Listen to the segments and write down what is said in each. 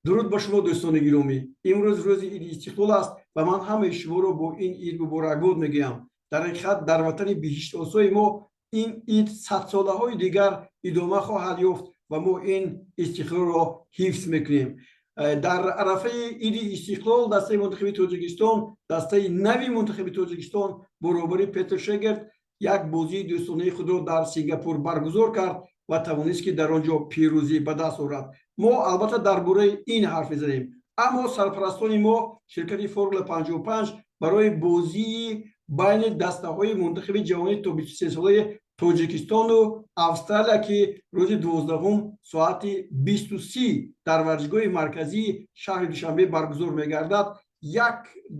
درود با شما دوستان گرامی. امروز روز عید استقلال است و من همه شما را با این عید مبارکباد میگویم. در حقیقت در وطن بهشت آسای ما این عید 100 ساله های دیگر ادامه خواهد یافت و ما این استقلال را حفظ میکنیم. در عرفه عید استقلال دسته منتخب تاجیکستان، دسته نوی منتخب تاجیکستان برابری پتروشگرد یک بازی دوستانه خود را در سنگاپور برگزار کرد و توانست که در آنجا پیروزی به دست آورد. ما البته درباره این حرف می‌زنیم، اما سرپرستان ما شرکت فرمول 55 برای بازی بین دسته‌های منتخب جوانی تا 23 ساله تاجیکستان و استرالیا که روز 12 ساعت 23 در ورزشگاه مرکزی شهر دوشنبه برگزار می‌گردد، یک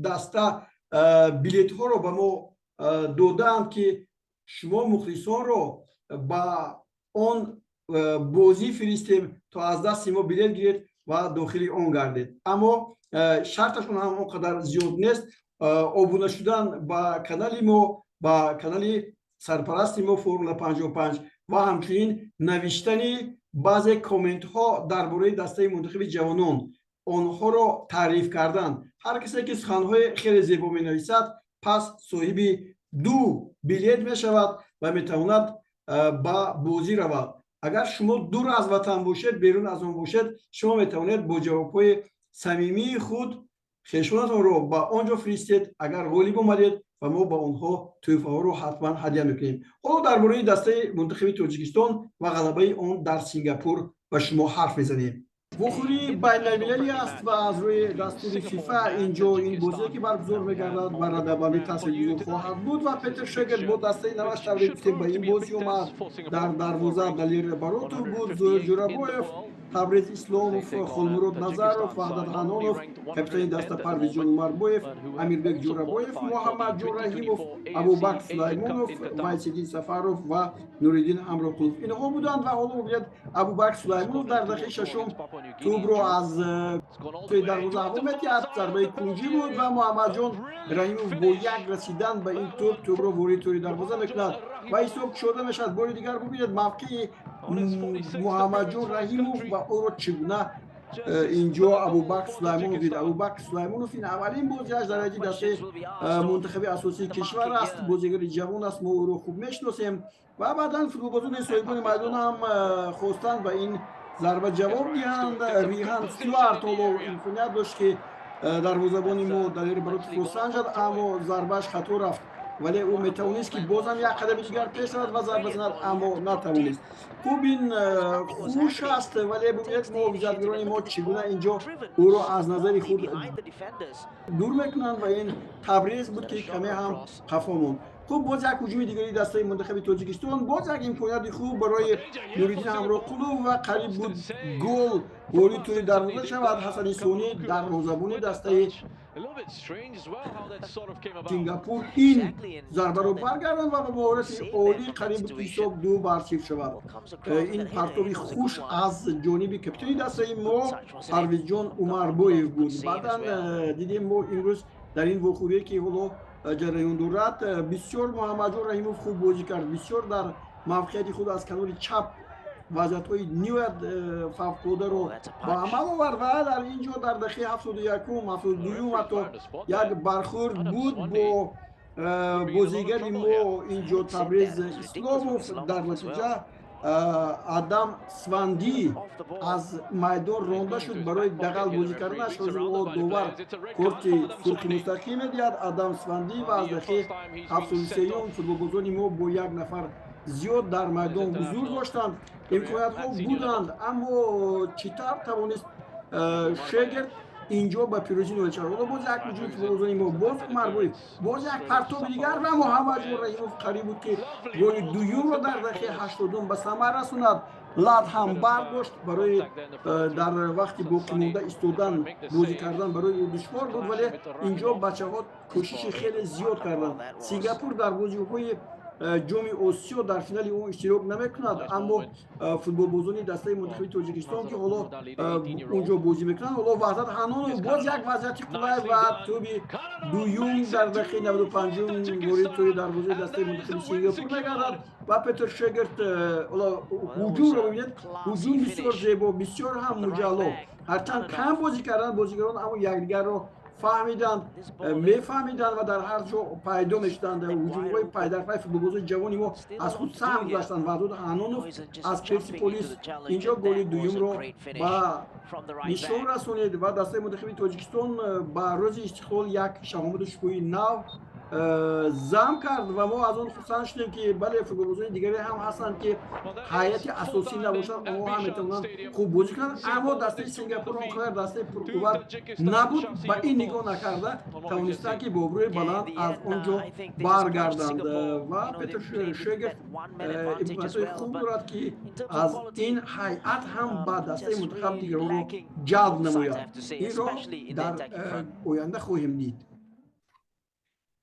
دسته بلیط ها را به ما دادند که شما مخلصان را با آن بازی فرستیم تا از دست ما بلیط گیرید و داخل آن گردید. اما شرطشون هم اونقدر زیاد نیست. آبونه شدن با کانال ما، با کانال سرپرست ما فرمول 55 و همچنین نوشتن بعضی کامنت ها درباره دسته منتخب جوانان، آنها را تعریف کردن. هر کسی که سخنهای خیلی زیبا می نویسد پس صاحب 2 بلیط می شود و می تواند با بازی رود. اگر شما دور از وطن باشید، بیرون از آن باشید، شما می توانید با جوابهای صمیمی خود خویشاوندتان را با آنجا فرستید. اگر غالب آمدید و ما با آنها تحفه ها را حتما هدیه میکنیم. حالا درباره دسته منتخب تاجیکستان و غلبه آن در سنگاپور با شما حرف میزنیم. وخوری بین المللی است و از روی دستور فیفا اینجا این بازی که برگزار می‌گردد و ردبندی تاثیرگذار خواهد بود و پتروشگرد با دسته نوش تبریک به این بازی اومد. در دروازه دلیر باروتو بود، زویر جورابویف، تبریز اسلاموف، خلمرود نظروف، وحدت حنانوف، کاپیتان دسته پرویز جان عمربویف، امیربek جورابویف، محمد جان رحیموف، ابوبکر سلیمانوف، وایسیدین سفروف و نوریدین امروقلوف. اینها بودند و حالا باید ابوبکر سلیمانوف در دقیقه ششم توپ رو از توی دروازه هوا می‌کرد، ضربه خروجی بود و محمد جان رحیموف با یک رسیدن به این توپ رو وارد توی دروازه می‌کند و حساب شده میشد. بار دیگر ببینید موقع محمد جان رحیموف و او رو چگونه اینجا ابوبکر سلیمانوف دید. ابوبکر سلیمانوف این اولین بازیش در دسته منتخب اساسی کشور است، بازیگر جوان است، ما او رو خوب میشناسیم و بعدا فوتبالبازان صاحبان میدان هم خواستند به این ضربه جواب دهند. ریحان استوارت امکانیت داشت که دروازه‌بان ما دلیر برات فرصت زد، اما ضربهش خطا رفت، ولی او میتوانست که بازم یک قدم دیگر پیش رود و ضربه زند، اما نتوانست. خوب این خوش است، ولی ببینید محافظتگران ما چگونه اینجا او را از نظر خود دور میکنند و این تبریز بود که کمی هم خفا ماند. خوب باز یک هجوم دیگری دسته منتخب تاجیکستان، باز یک امکانیت خوب برای نوریدین امروقلوف و قریب بود گل وارد توی دروازه شود. حسن سونی دروازه‌بان دسته سنگاپور این ضربه رو برگرداند و به مهارت عالی قریب بود حساب 2-0 شود. این پرتاب خوش از جانب کاپیتان دسته ما پرویز جان عمربویف بود. بعدا دیدیم ما امروز در این وخوری که حالا جریان دارد بسیار محمد جان رحیموف خوب بازی کرد، بسیار در موقعیت خود از کنار چپ وضعیت‌های نیویت فوق‌العاده رو با عمل آورد و در اینجا در دقیقه 71 72 حتی یک برخورد بود با بازیگر ما اینجا تبریز اسلاموف. در نتیجه آدم سواندی از میدان رانده شد برای دقل بازی کردنش. روز دوبار کورت سرخ مستقیم می‌دهد آدم سواندی و از دقیقه 73 فوتبالبازان ما با یک نفر زیاد در میدان حضور داشتند. امکانیت ها بودند، اما چطور توانست شگرد اینجا با پیروزی نویل شد. باز یک وجود فوتبالبازان ما باز عمربویف، باز یک پرتاب دیگر و محمد جان رحیموف قریب بود که گل دوم را در دقیقه 80 به ثمر رساند. لات هم برداشت برای در وقتی باقی مونده ایستادن بازی کردن برای دشوار بود، ولی اینجا بچه‌ها کوشش خیلی زیاد کردند. سنگاپور در بازی‌های جام آسیا در فینال اون اشتراک نمیکند، اما فوتبالبازان دسته منتخب تاجیکستان که حالا اونجا بازی میکنن، حالا وحدت حنان باز یک وضعیت قلای و توپ دوم در دقیقه 95 وارد توی دروازه دسته منتخب سنگاپور میگردد و پتر شگرت حالا هجوم رو ببینید، هجوم بسیار زیبا، بسیار هم مجلل، هرچند کم بازی کردن بازیگران اما یکدیگر رو فهمیدند، میفهمیدند و در هر جا پیدا میشدند. هجوم‌های پای در پای فوتبالباز جوانی ما از خود سهم گذاشتند. وحدت حنانوف از پرسپولیس اینجا گل دوم رو با نشان رسونید و دسته منتخب تاجیکستان با روز استقلال یک شمامت شکوهی نو زم کرد و ما از اون خصوصا شدیم که بله فوتبالبازان دیگری هم هستند که هیئت اساسی نباشند، اما هم میتونن خوب بازی کنند، اما دسته سنگاپور آنقدر دسته پرقوت نبود، با این نگاه نکرده توانستند که با روی بلند از اونجا برگردند و پتر شگرت امکانات خوب دارد که از این هیئت هم با دسته منتخب دیگران رو جلب نماید. این را در آینده خواهیم دید.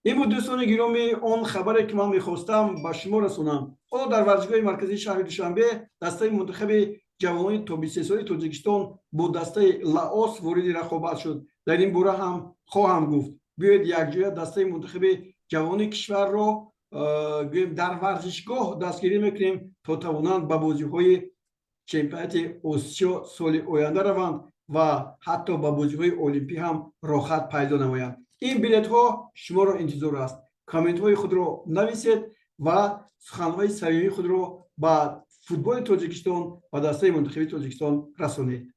این بود دوستان گرامی اون خبری که من میخواستم با شما رسونم. حالا در ورزشگاه مرکزی شهر دوشنبه دسته منتخب جوانان تا 23 ساله تاجیکستان با دسته لاوس وارد رقابت شد. در این باره هم خواهم گفت. بیاید یک جای دسته منتخب جوانان کشور را در ورزشگاه دستگیری میکنیم تا توانند به بازی‌های چمپیونات آسیا سال آینده روند و حتی به بازی‌های المپیک هم راحت پیدا نمایند. این بلیط ها شما را انتظار است. کامنت های خود را نویسید و سخنهای صمیمی خود را با فوتبال تاجیکستان و دسته منتخب تاجیکستان رسانید.